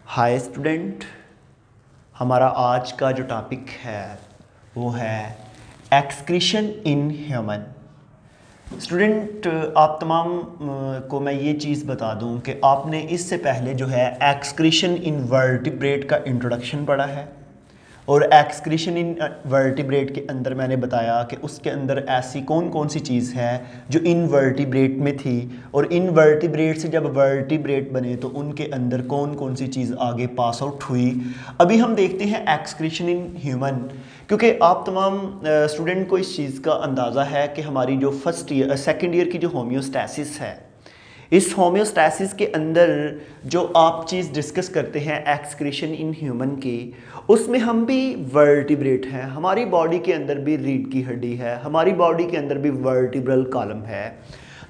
Hi student, हमारा आज का जो टॉपिक है वो है एक्सक्रीशन इन ह्यूमन। स्टूडेंट, आप तमाम को मैं ये चीज़ बता दूं कि आपने इससे पहले जो है एक्सक्रीशन इन वर्टिब्रेट का इंट्रोडक्शन पढ़ा है और एक्सक्रीशन इन वर्टिब्रेट के अंदर मैंने बताया कि उसके अंदर ऐसी कौन कौन सी चीज़ है जो इनवर्टिब्रेट में थी और इनवर्टिब्रेट से जब वर्टिब्रेट बने तो उनके अंदर कौन कौन सी चीज़ आगे पास आउट हुई। अभी हम देखते हैं एक्सक्रीशन इन ह्यूमन, क्योंकि आप तमाम स्टूडेंट को इस चीज़ का अंदाज़ा है कि हमारी जो फर्स्ट ईयर सेकेंड ईयर की जो होम्योस्टैसिस है, इस होम्योस्टैसिस के अंदर जो आप चीज़ डिस्कस करते हैं एक्सक्रीशन इन ह्यूमन की, उसमें हम भी वर्टिब्रेट हैं। हमारी बॉडी के अंदर भी रीढ़ की हड्डी है, हमारी बॉडी के अंदर भी वर्टिब्रल कॉलम है।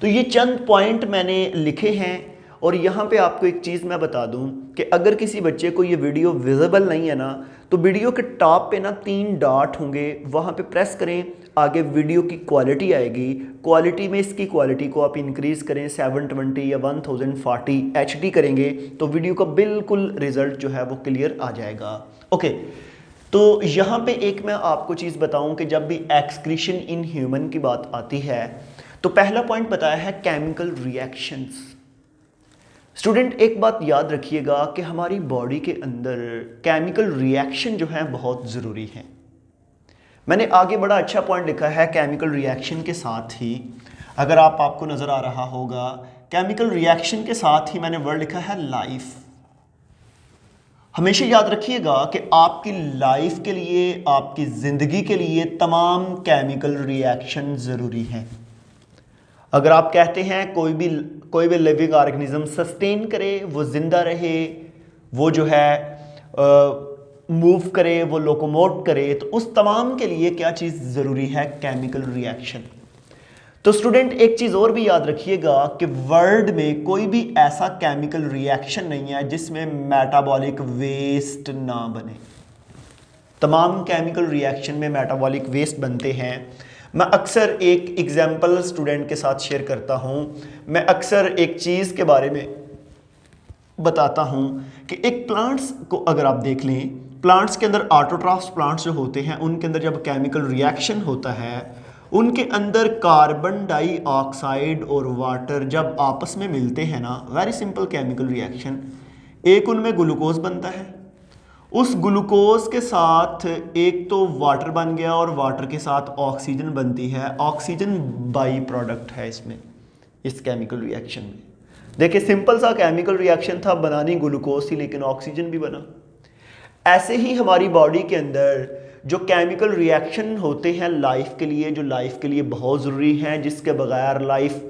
तो ये चंद पॉइंट मैंने लिखे हैं और यहाँ पे आपको एक चीज़ मैं बता दूँ कि अगर किसी बच्चे को ये वीडियो विजिबल नहीं है ना, तो वीडियो के टॉप पे ना 3 डॉट होंगे, वहाँ पे प्रेस करें, आगे वीडियो की क्वालिटी आएगी। क्वालिटी में इसकी क्वालिटी को आप इंक्रीज़ करें 720 या 1040 HD करेंगे तो वीडियो का बिल्कुल रिजल्ट जो है वो क्लियर आ जाएगा। ओके, तो यहाँ पे एक मैं आपको चीज़ बताऊँ कि जब भी एक्सक्रीशन इन ह्यूमन की बात आती है तो पहला पॉइंट बताया है केमिकल रिएक्शंस। स्टूडेंट, एक बात याद रखिएगा कि हमारी बॉडी के अंदर केमिकल रिएक्शन जो है बहुत ज़रूरी है। मैंने आगे बड़ा अच्छा पॉइंट लिखा है केमिकल रिएक्शन के साथ ही, अगर आपको नज़र आ रहा होगा, केमिकल रिएक्शन के साथ ही मैंने वर्ड लिखा है लाइफ। हमेशा याद रखिएगा कि आपकी लाइफ के लिए, आपकी ज़िंदगी के लिए तमाम केमिकल रिएक्शन ज़रूरी हैं। अगर आप कहते हैं कोई भी लिविंग ऑर्गेनिज्म सस्टेन करे, वो ज़िंदा रहे, वो जो है मूव करे, वो लोकोमोट करे, तो उस तमाम के लिए क्या चीज़ ज़रूरी है? Chemical reaction. तो स्टूडेंट, एक चीज़ और भी याद रखिएगा कि वर्ल्ड में कोई भी ऐसा केमिकल रिएक्शन नहीं है जिसमें मेटाबॉलिक वेस्ट ना बने। तमाम केमिकल रिएक्शन में मेटाबॉलिक वेस्ट बनते हैं। मैं अक्सर एक एग्जाम्पल स्टूडेंट के साथ शेयर करता हूँ। मैं अक्सर एक चीज़ के बारे में बताता हूँ कि एक प्लांट्स को अगर आप देख लें, प्लांट्स के अंदर ऑटोट्रॉफ्स प्लांट्स जो होते हैं उनके अंदर जब केमिकल रिएक्शन होता है, उनके अंदर कार्बन डाइऑक्साइड और वाटर जब आपस में मिलते हैं ना, वेरी सिंपल केमिकल रिएक्शन, एक उनमें ग्लूकोज बनता है, उस ग्लूकोज के साथ एक तो वाटर बन गया और वाटर के साथ ऑक्सीजन बनती है। ऑक्सीजन बाई प्रोडक्ट है इसमें, इस केमिकल रिएक्शन में। देखिए, सिंपल सा केमिकल रिएक्शन था, बनानी ग्लूकोज थी लेकिन ऑक्सीजन भी बना। ऐसे ही हमारी बॉडी के अंदर जो केमिकल रिएक्शन होते हैं लाइफ के लिए, जो लाइफ के लिए बहुत ज़रूरी हैं, जिसके बगैर लाइफ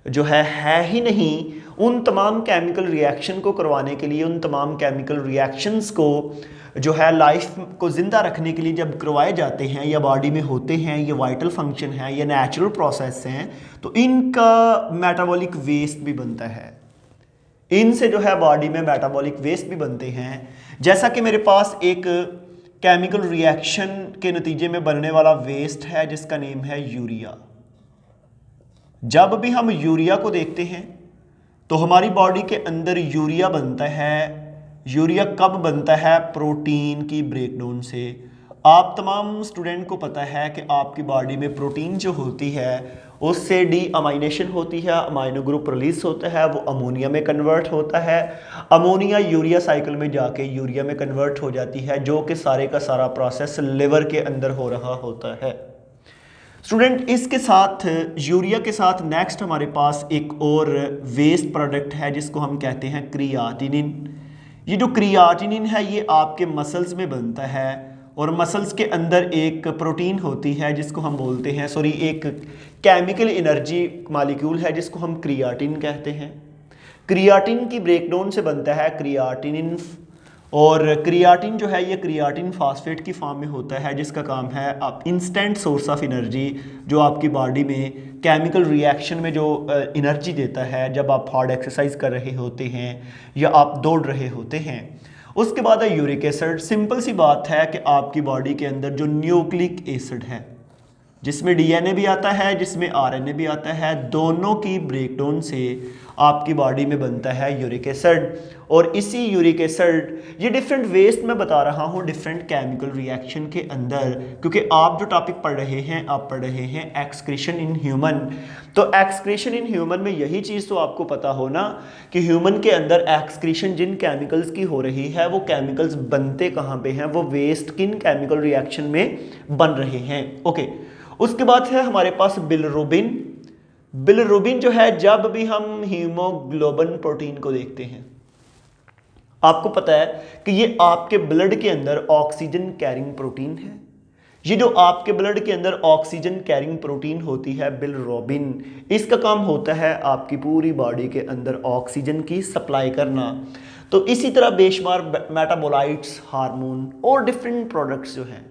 जो है ही नहीं, उन तमाम केमिकल रिएक्शन को करवाने के लिए, उन तमाम केमिकल रिएक्शंस को जो है लाइफ को ज़िंदा रखने के लिए जब करवाए जाते हैं या बॉडी में होते हैं, ये वाइटल फंक्शन है, ये नेचुरल प्रोसेस हैं, तो इनका मेटाबॉलिक वेस्ट भी बनता है। इनसे जो है बॉडी में मेटाबॉलिक वेस्ट भी बनते हैं। जैसा कि मेरे पास एक केमिकल रिएक्शन के नतीजे में बनने वाला वेस्ट है जिसका नेम है यूरिया। जब भी हम यूरिया को देखते हैं तो हमारी बॉडी के अंदर यूरिया बनता है। यूरिया कब बनता है? प्रोटीन की ब्रेकडाउन से। आप तमाम स्टूडेंट को पता है कि आपकी बॉडी में प्रोटीन जो होती है उससे डी अमाइनेशन होती है, अमाइनो ग्रुप रिलीज होता है, वो अमोनिया में कन्वर्ट होता है। अमोनिया यूरिया साइकिल में जाके यूरिया में कन्वर्ट हो जाती है, जो कि सारे का सारा प्रोसेस लिवर के अंदर हो रहा होता है। स्टूडेंट, इसके साथ यूरिया के साथ नेक्स्ट हमारे पास एक और वेस्ट प्रोडक्ट है जिसको हम कहते हैं क्रियाटिनिन। ये जो क्रियाटिनिन है ये आपके मसल्स में बनता है और मसल्स के अंदर एक प्रोटीन होती है जिसको हम बोलते हैं, एक केमिकल एनर्जी मॉलिक्यूल है जिसको हम क्रियाटिन कहते हैं। क्रियाटिन की ब्रेकडाउन से बनता है क्रियाटिनिन, और क्रियाटिन जो है ये क्रियाटिन फास्फेट की फॉर्म में होता है जिसका काम है आप इंस्टेंट सोर्स ऑफ एनर्जी, जो आपकी बॉडी में केमिकल रिएक्शन में जो एनर्जी देता है जब आप हार्ड एक्सरसाइज कर रहे होते हैं या आप दौड़ रहे होते हैं। उसके बाद है यूरिक एसिड। सिंपल सी बात है कि आपकी बॉडी के अंदर जो न्यूक्लिक एसिड है, जिसमें डीएनए भी आता है, जिसमें आरएनए भी आता है, दोनों की ब्रेकडाउन से आपकी बॉडी में बनता है यूरिक एसिड। और इसी यूरिक एसिड ये डिफरेंट वेस्ट मैं बता रहा हूँ डिफरेंट केमिकल रिएक्शन के अंदर, क्योंकि आप जो टॉपिक पढ़ रहे हैं आप पढ़ रहे हैं एक्सक्रीशन इन ह्यूमन। तो एक्सक्रीशन इन ह्यूमन में यही चीज़ तो आपको पता हो ना कि ह्यूमन के अंदर एक्सक्रीशन जिन केमिकल्स की हो रही है वो केमिकल्स बनते कहाँ पे हैं, वो वेस्ट किन केमिकल रिएक्शन में बन रहे हैं। ओके, उसके बाद है हमारे पास बिलिरुबिन। बिलिरुबिन जो है, जब भी हम हीमोग्लोबिन प्रोटीन को देखते हैं, आपको पता है कि ये आपके ब्लड के अंदर ऑक्सीजन कैरिंग प्रोटीन है। ये जो आपके ब्लड के अंदर ऑक्सीजन कैरिंग प्रोटीन होती है बिलिरुबिन, इसका काम होता है आपकी पूरी बॉडी के अंदर ऑक्सीजन की सप्लाई करना। तो इसी तरह बेशुमार मेटाबोलाइट्स, हार्मोन और डिफरेंट प्रोडक्ट्स जो हैं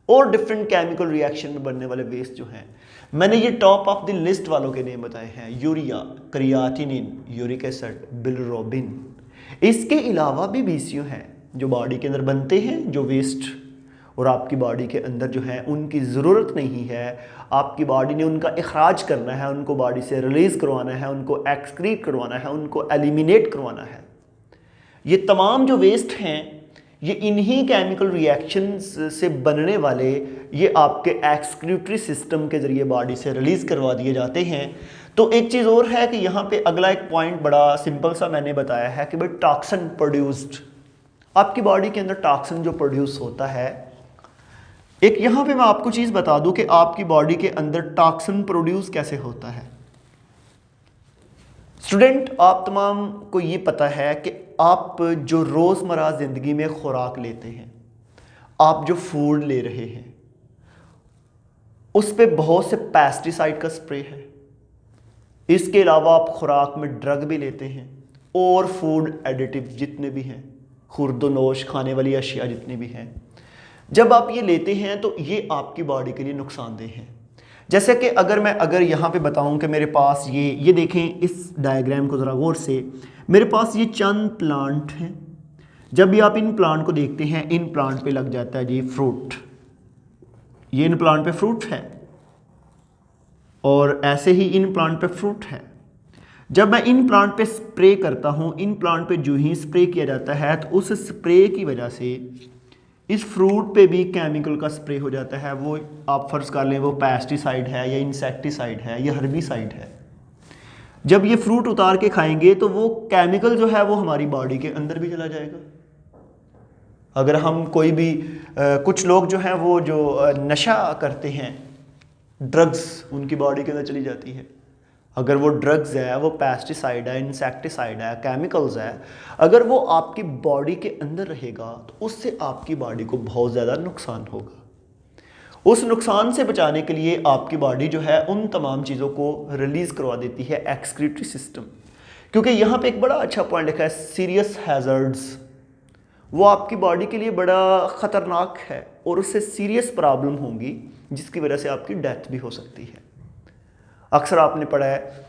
और डिफरेंट केमिकल रिएक्शन में बनने वाले वेस्ट जो हैं, मैंने ये टॉप ऑफ द लिस्ट वालों के नेम बताए हैं, urea, creatinine, uric acid, bilirubin. इसके अलावा भी बीसीओ हैं जो बॉडी के अंदर बनते हैं, जो वेस्ट और आपकी बॉडी के अंदर जो है उनकी ज़रूरत नहीं है, आपकी बॉडी ने उनका इखराज करना है, उनको बॉडी से रिलीज़ करवाना है, उनको एक्सक्रीट करवाना है, उनको एलिमिनेट करवाना है। ये तमाम जो वेस्ट हैं ये इन्हीं केमिकल रिएक्शंस से बनने वाले ये आपके एक्सक्रीटरी सिस्टम के ज़रिए बॉडी से रिलीज़ करवा दिए जाते हैं। तो एक चीज़ और है कि यहाँ पे अगला एक पॉइंट बड़ा सिंपल सा मैंने बताया है कि भाई टॉक्सिन प्रोड्यूस्ड, आपकी बॉडी के अंदर टॉक्सिन जो प्रोड्यूस होता है। एक यहाँ पे मैं आपको चीज़ बता दूं कि आपकी बॉडी के अंदर टॉक्सिन प्रोड्यूस कैसे होता है। स्टूडेंट, आप तमाम को ये पता है कि आप जो रोज़मर्रा ज़िंदगी में खुराक लेते हैं, आप जो फूड ले रहे हैं, उस पे बहुत से पेस्टिसाइड का स्प्रे है। इसके अलावा आप खुराक में ड्रग भी लेते हैं और फूड एडिटिव जितने भी हैं, खुर्दोनोश खाने वाली अशिया जितनी भी हैं, जब आप ये लेते हैं तो ये आपकी बॉडी के लिए नुकसानदेह हैं। जैसे कि अगर यहाँ पे बताऊं कि मेरे पास ये देखें इस डायग्राम को ज़रा गौर से, मेरे पास ये चंद प्लांट हैं। जब भी आप इन प्लांट को देखते हैं, इन प्लांट पे लग जाता है जी फ्रूट, ये इन प्लांट पे फ्रूट है और ऐसे ही इन प्लांट पे फ्रूट है। जब मैं इन प्लांट पे स्प्रे करता हूँ, इन प्लांट पे जो ही स्प्रे किया जाता है तो उस स्प्रे की वजह से इस फ्रूट पे भी केमिकल का स्प्रे हो जाता है। वो आप फर्ज कर लें वो पेस्टिसाइड है या इंसेक्टिसाइड है या हर्बिसाइड है। जब ये फ्रूट उतार के खाएंगे तो वो केमिकल जो है वो हमारी बॉडी के अंदर भी चला जाएगा। अगर हम कोई भी कुछ लोग जो हैं वो जो नशा करते हैं, ड्रग्स उनकी बॉडी के अंदर चली जाती है। अगर वो ड्रग्स है, वो पेस्टिसाइड है, इंसेक्टिसाइड है, केमिकल्स है, अगर वो आपकी बॉडी के अंदर रहेगा तो उससे आपकी बॉडी को बहुत ज़्यादा नुकसान होगा। उस नुकसान से बचाने के लिए आपकी बॉडी जो है उन तमाम चीज़ों को रिलीज़ करवा देती है एक्सक्रीटरी सिस्टम। क्योंकि यहाँ पे एक बड़ा अच्छा पॉइंट लिखा है, सीरियस हैज़र्ड्स, वो आपकी बॉडी के लिए बड़ा ख़तरनाक है और उससे सीरियस प्रॉब्लम होंगी जिसकी वजह से आपकी डेथ भी हो सकती है। अक्सर आपने पढ़ा है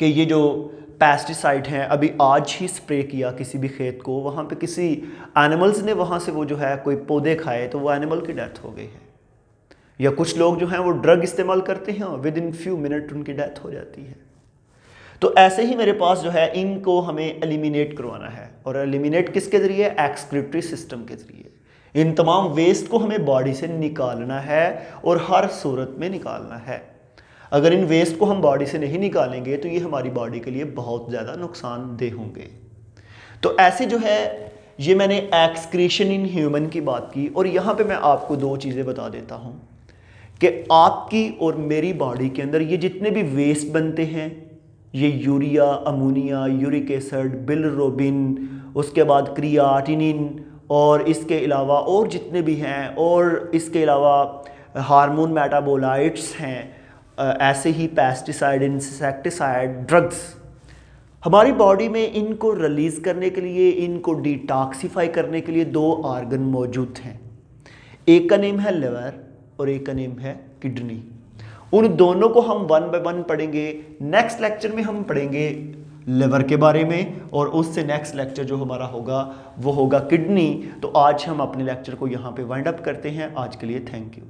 कि ये जो पेस्टिसाइड हैं, अभी आज ही स्प्रे किया किसी भी खेत को, वहाँ पे किसी एनिमल्स ने वहाँ से वो जो है कोई पौधे खाए तो वो एनिमल की डेथ हो गई है। या कुछ लोग जो हैं वो ड्रग इस्तेमाल करते हैं, विद इन फ्यू मिनट उनकी डेथ हो जाती है। तो ऐसे ही मेरे पास जो है इनको हमें एलिमिनेट करवाना है, और एलिमिनेट किसके ज़रिए? एक्सक्रीटरी सिस्टम के ज़रिए। इन तमाम वेस्ट को हमें बॉडी से निकालना है और हर सूरत में निकालना है। अगर इन वेस्ट को हम बॉडी से नहीं निकालेंगे तो ये हमारी बॉडी के लिए बहुत ज़्यादा नुकसानदेह होंगे। तो ऐसे जो है ये मैंने एक्सक्रीशन इन ह्यूमन की बात की, और यहाँ पे मैं आपको दो चीज़ें बता देता हूँ कि आपकी और मेरी बॉडी के अंदर ये जितने भी वेस्ट बनते हैं, ये urea, ammonia, uric acid, bilirubin, उसके बाद क्रियाटिनिन, और इसके अलावा और जितने भी हैं, और इसके अलावा हार्मोन मेटाबोलाइट्स हैं, ऐसे ही पेस्टिसाइड, इंसेक्टिसाइड, ड्रग्स, हमारी बॉडी में इनको रिलीज़ करने के लिए, इनको डिटॉक्सिफाई करने के लिए दो आर्गन मौजूद हैं। एक का नेम है लिवर और एक का नेम है किडनी। उन दोनों को हम वन बाय वन पढ़ेंगे। नेक्स्ट लेक्चर में हम पढ़ेंगे लिवर के बारे में, और उससे नेक्स्ट लेक्चर जो हमारा होगा वो होगा किडनी। तो आज हम अपने लेक्चर को यहाँ पे वाइंड अप करते हैं। आज के लिए थैंक यू।